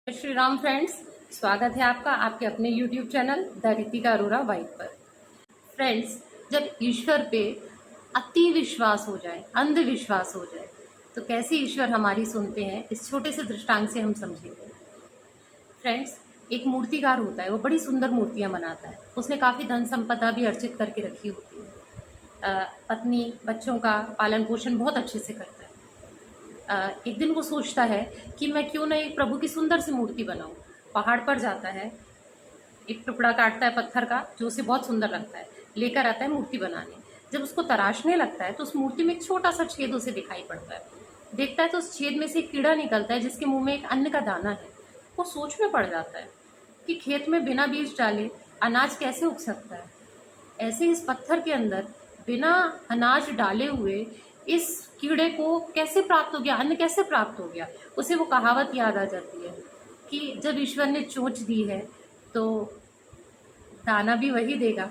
Shri Ram friends, स्वागत है आपका आपके अपने YouTube channel the Ritika Arora wife पर। फ्रेंड्स, जब ईश्वर पे अति विश्वास हो जाए, अंधविश्वास हो जाए, तो कैसे ईश्वर हमारी सुनते हैं, इस छोटे से दृष्टांत से हम समझेंगे। फ्रेंड्स, एक मूर्तिकार होता है, वो बड़ी सुंदर मूर्तियां बनाता है। उसने काफ़ी धन संपदा भी अर्जित करके रखी होती है। पत्नी बच्चों का पालन पोषण बहुत अच्छे से करता है। एक दिन वो सोचता है कि मैं क्यों ना एक प्रभु की सुंदर सी मूर्ति बनाऊं। पहाड़ पर जाता है, एक टुकड़ा काटता है पत्थर का जो उसे बहुत सुंदर लगता है, लेकर आता है मूर्ति बनाने। जब उसको तराशने लगता है तो उस मूर्ति में एक छोटा सा छेद उसे दिखाई पड़ता है। देखता है तो उस छेद में से एक कीड़ा निकलता है जिसके मुंह में एक अन्न का दाना है। वो सोच में पड़ जाता है कि खेत में बिना बीज डाले अनाज कैसे उग सकता है। ऐसे इस पत्थर के अंदर बिना अनाज डाले हुए इस कीड़े को कैसे प्राप्त हो गया, अन्न कैसे प्राप्त हो गया। उसे वो कहावत याद आ जाती है कि जब ईश्वर ने चोंच दी है तो दाना भी वही देगा।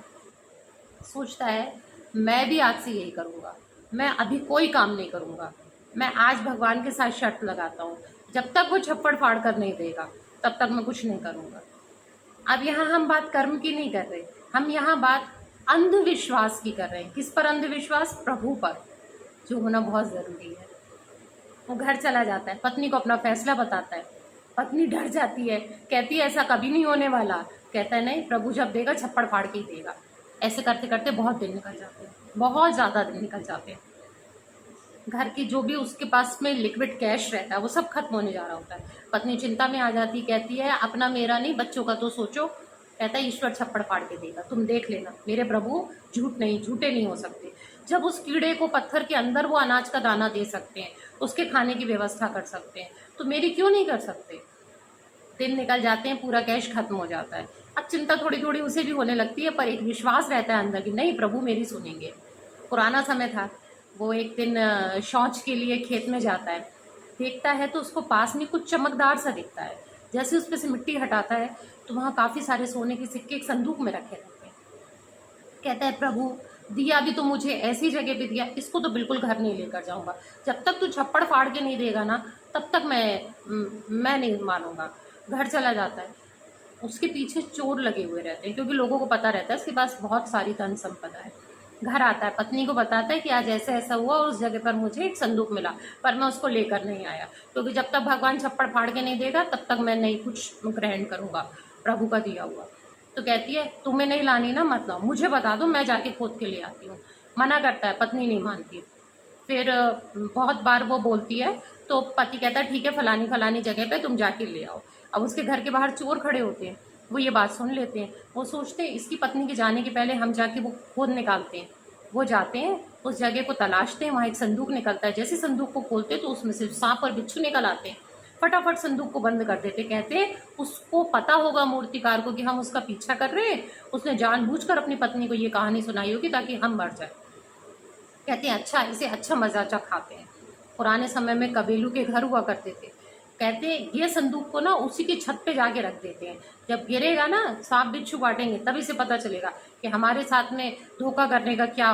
सोचता है मैं भी आज से यही करूँगा, मैं अभी कोई काम नहीं करूँगा, मैं आज भगवान के साथ शर्त लगाता हूँ, जब तक वो छप्पड़ फाड़ कर नहीं देगा तब तक मैं कुछ नहीं करूँगा। अब यहाँ हम बात कर्म की नहीं कर रहे, हम यहाँ बात अंधविश्वास की कर रहे हैं। किस पर अंधविश्वास? प्रभु पर, जो होना बहुत ज़रूरी है। वो घर चला जाता है, पत्नी को अपना फैसला बताता है। पत्नी डर जाती है, कहती है ऐसा कभी नहीं होने वाला। कहता है नहीं, प्रभु जब देगा छप्पड़ फाड़ के ही देगा। ऐसे करते करते बहुत दिन निकल जाते हैं, बहुत ज़्यादा दिन निकल जाते हैं। घर की जो भी उसके पास में लिक्विड कैश रहता है वो सब खत्म होने जा रहा होता है। पत्नी चिंता में आ जाती, कहती है अपना मेरा नहीं, बच्चों का तो सोचो। कहता है ईश्वर छप्पड़ फाड़ के देगा, तुम देख लेना, मेरे प्रभु झूठे नहीं हो सकते। जब उस कीड़े को पत्थर के अंदर वो अनाज का दाना दे सकते हैं, उसके खाने की व्यवस्था कर सकते हैं, तो मेरी क्यों नहीं कर सकते। दिन निकल जाते हैं, पूरा कैश खत्म हो जाता है। अब चिंता थोड़ी थोड़ी उसे भी होने लगती है, पर एक विश्वास रहता है अंदर कि नहीं, प्रभु मेरी सुनेंगे। पुराना समय था, वो एक दिन शौच के लिए खेत में जाता है। देखता है तो उसको पास में कुछ चमकदार सा दिखता है। जैसे उस पर से मिट्टी हटाता है तो वहाँ काफ़ी सारे सोने के सिक्के एक संदूक में रखे रहते हैं। कहता है प्रभु दिया भी तो मुझे ऐसी जगह पे दिया, इसको तो बिल्कुल घर नहीं लेकर जाऊंगा। जब तक तू छप्पड़ फाड़ के नहीं देगा ना, तब तक मैं नहीं मानूंगा। घर चला जाता है। उसके पीछे चोर लगे हुए रहते हैं, क्योंकि लोगों को पता रहता है उसके पास बहुत सारी धन संपदा है। घर आता है, पत्नी को बताता है कि आज ऐसा ऐसा हुआ और उस जगह पर मुझे एक संदूक मिला, पर मैं उसको लेकर नहीं आया, क्योंकि जब तक भगवान छप्पड़ फाड़ के नहीं देगा तब तक मैं नहीं कुछ ग्रहण करूंगा प्रभु का दिया हुआ। तो कहती है तुम्हें नहीं लानी ना, मत लाओ, मुझे बता दो, मैं जाके खोद के ले आती हूँ। मना करता है, पत्नी नहीं मानती। फिर बहुत बार वो बोलती है तो पति कहता है ठीक है, फलानी फलानी जगह पे तुम जाके ले आओ। अब उसके घर के बाहर चोर खड़े होते हैं, वो ये बात सुन लेते हैं। वो सोचते हैं इसकी पत्नी के जाने के पहले हम जाके वो खोद निकालते हैं। वो जाते हैं, उस जगह को तलाशते हैं, वहाँ एक संदूक निकलता है। जैसे संदूक को खोलते तो उसमें से सांप और बिच्छू निकल आते हैं। फटाफट संदूक को बंद कर देते। कहते हैं उसको पता होगा मूर्तिकार को कि हम उसका पीछा कर रहे हैं, उसने जानबूझकर अपनी पत्नी को ये कहानी सुनाई होगी ताकि हम मर जाए। कहते हैं अच्छा, इसे अच्छा मजाचा खाते हैं। पुराने समय में कबीलू के घर हुआ करते थे। कहते हैं ये संदूक को ना उसी की छत पे जाके रख देते हैं, जब गिरेगा ना सांप बिच्छू काटेंगे तभी से पता चलेगा कि हमारे साथ में धोखा करने का क्या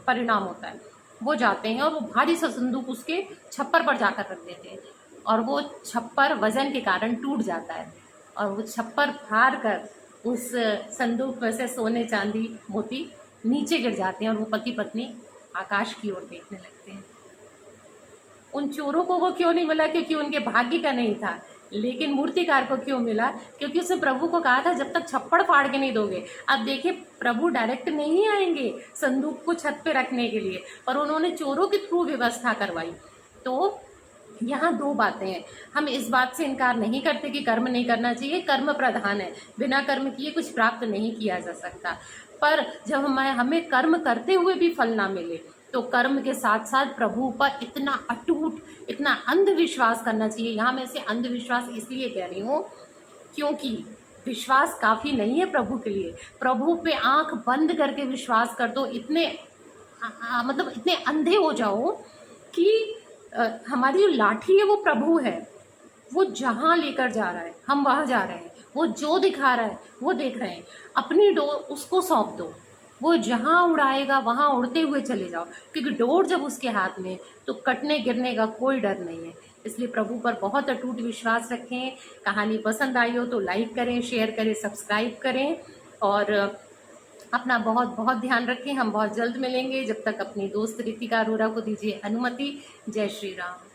परिणाम होता है। वो जाते हैं और वो भारी सा संदूक उसके छप्पर पर जाकर रख देते हैं, और वो छप्पर वजन के कारण टूट जाता है, और वो छप्पर फाड़ कर उस संदूक में से सोने चांदी मोती नीचे गिर जाते हैं, और वो पति पत्नी आकाश की ओर देखने लगते हैं। उन चोरों को वो क्यों नहीं मिला? क्योंकि उनके भाग्य का नहीं था। लेकिन मूर्तिकार को क्यों मिला? क्योंकि उसने प्रभु को कहा था जब तक छप्पड़ फाड़ के नहीं दोगे। अब देखिए, प्रभु डायरेक्ट नहीं आएंगे संदूक को छत पे रखने के लिए, पर उन्होंने चोरों के थ्रू व्यवस्था करवाई। तो यहाँ दो बातें हैं। हम इस बात से इनकार नहीं करते कि कर्म नहीं करना चाहिए, कर्म प्रधान है, बिना कर्म किए कुछ प्राप्त नहीं किया जा सकता। पर जब हमें कर्म करते हुए भी फल ना मिले, तो कर्म के साथ साथ प्रभु पर इतना अटूट, इतना अंधविश्वास करना चाहिए। यहाँ मैं इसे अंधविश्वास इसलिए कह रही हूँ क्योंकि विश्वास काफ़ी नहीं है प्रभु के लिए। प्रभु पे आंख बंद करके विश्वास कर दो, इतने मतलब इतने अंधे हो जाओ कि हमारी जो लाठी है वो प्रभु है। वो जहाँ लेकर जा रहा है हम वहाँ जा रहे हैं, वो जो दिखा रहा है वो देख रहे हैं। अपनी डोर उसको सौंप दो, वो जहाँ उड़ाएगा वहाँ उड़ते हुए चले जाओ, क्योंकि डोर जब उसके हाथ में तो कटने गिरने का कोई डर नहीं है। इसलिए प्रभु पर बहुत अटूट विश्वास रखें। कहानी पसंद आई हो तो लाइक करें, शेयर करें, सब्सक्राइब करें और अपना बहुत बहुत ध्यान रखें। हम बहुत जल्द मिलेंगे। जब तक अपनी दोस्त रितिका अरोरा को दीजिए अनुमति। जय श्री राम।